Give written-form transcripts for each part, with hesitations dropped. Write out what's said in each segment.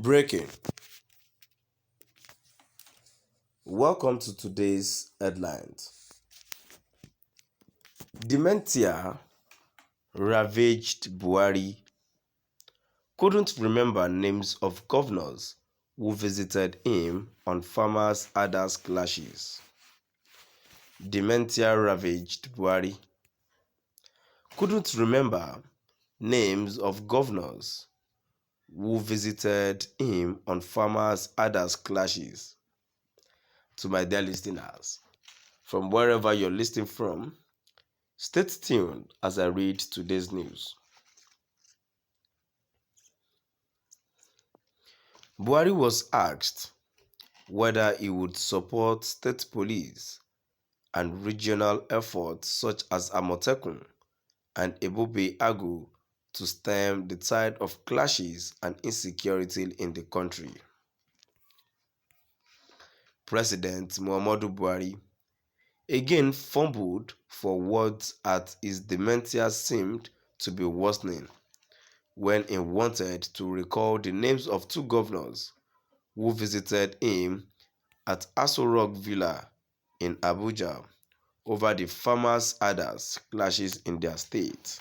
Breaking. Welcome to today's headlines. Dementia ravaged Buhari. Couldn't remember names of governors who visited him on farmers' herders clashes. Dementia ravaged Buhari. Couldn't remember names of governors who visited him on farmers' herders clashes. To my dear listeners, from wherever you're listening from, stay tuned as I read today's news. Buhari was asked whether he would support state police and regional efforts such as Amotekun and Ebube Agu to stem the tide of clashes and insecurity in the country. President Muhammadu Buhari again fumbled for words as his dementia seemed to be worsening when he wanted to recall the names of two governors who visited him at Aso Rock Villa in Abuja over the farmers' herders clashes in their state.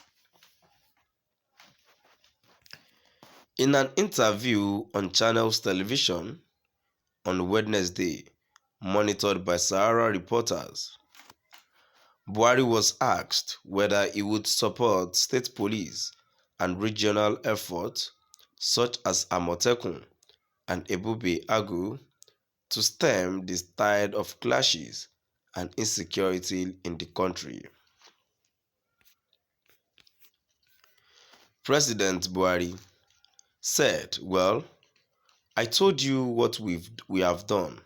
In an interview on Channels Television on Wednesday, monitored by Sahara reporters, Buhari was asked whether he would support state police and regional efforts such as Amotekun and Ebube Agu to stem the tide of clashes and insecurity in the country. President Buhari said, "Well, I told you what we have done.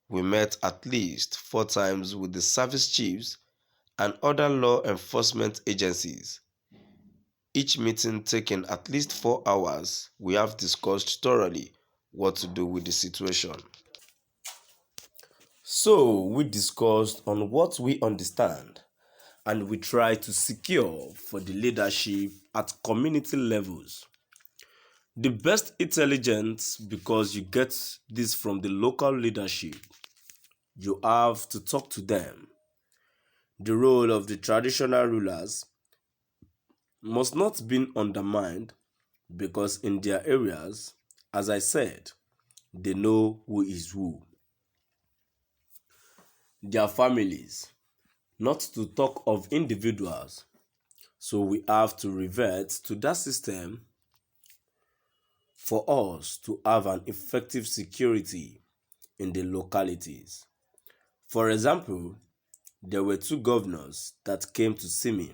We met at least 4 times with the service chiefs and other law enforcement agencies. Each meeting taking at least 4 hours. We have discussed thoroughly what to do with the situation." So we discussed on what we understand and we try to secure for the leadership at community levels. The best intelligence, because you get this from the local leadership. You have to talk to them. The role of the traditional rulers must not be undermined because in their areas, as I said, they know who is who. Their families, not to talk of individuals. So we have to revert to that system for us to have an effective security in the localities. For example, there were 2 governors that came to see me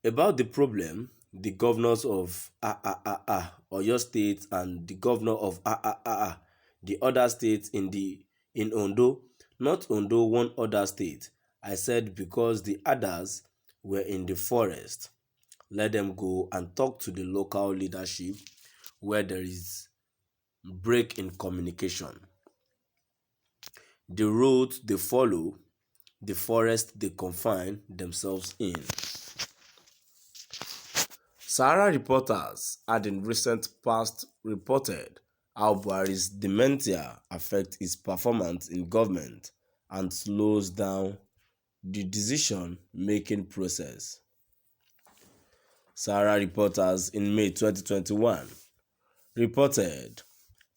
about the problem. The governors of Oyo State and the governor of the other states in Ondo, not Ondo, one other state. I said because the others were in the forest, let them go and talk to the local leadership where there is break in communication. The road they follow, the forest they confine themselves in. Sahara reporters had in recent past reported how Buhari's dementia affects his performance in government and slows down the decision-making process. Sahara reporters in May 2021 reported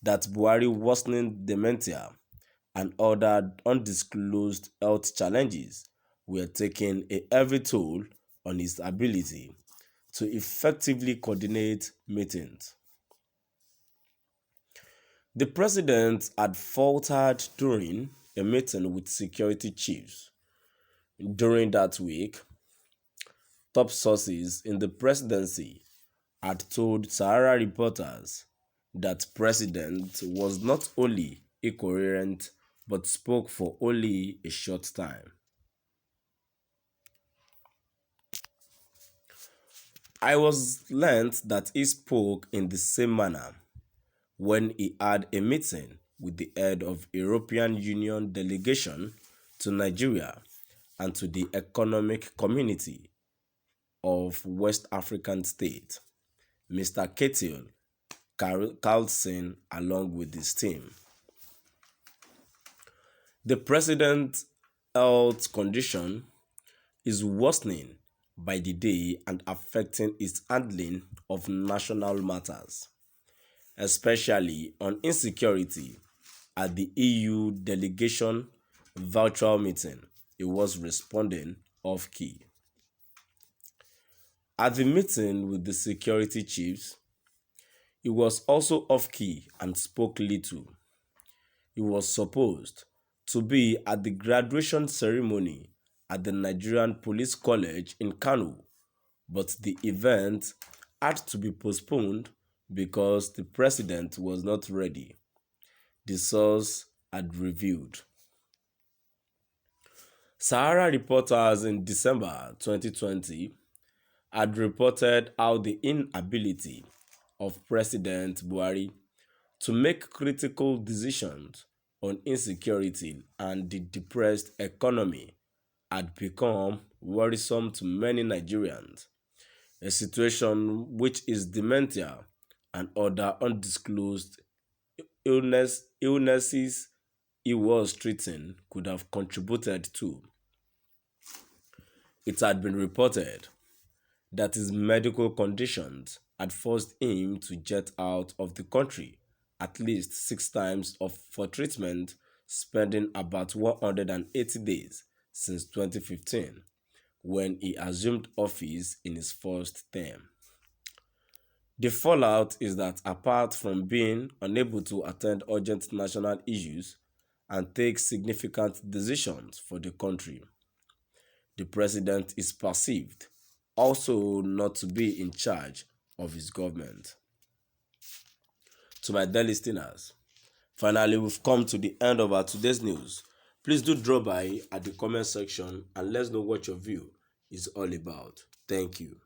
that Buhari worsening dementia and other undisclosed health challenges were taking a heavy toll on his ability to effectively coordinate meetings. The president had faltered during a meeting with security chiefs. During that week, top sources in the presidency had told Sahara reporters that president was not only incoherent but spoke for only a short time. I was learned that he spoke in the same manner when he had a meeting with the head of European Union delegation to Nigeria and to the Economic Community of West African States, Mr. Ketil Carlson along with his team. The president's health condition is worsening by the day and affecting his handling of national matters, especially on insecurity. At the EU delegation virtual meeting, he was responding off-key. At the meeting with the security chiefs, he was also off-key and spoke little. He was supposed to be at the graduation ceremony at the Nigerian Police College in Kano, but the event had to be postponed because the president was not ready, the source had revealed. Sahara reporters in December 2020 had reported how the inability of President Buhari to make critical decisions on insecurity and the depressed economy had become worrisome to many Nigerians, a situation which his dementia and other undisclosed illnesses he was treating could have contributed to. It had been reported that his medical conditions had forced him to jet out of the country at least 6 times for treatment, spending about 180 days since 2015, when he assumed office in his first term. The fallout is that apart from being unable to attend urgent national issues and take significant decisions for the country, the president is perceived also not to be in charge of his government. To my dear listeners, finally we've come to the end of our today's news. Please do drop by at the comment section and let's know what your view is all about. Thank you.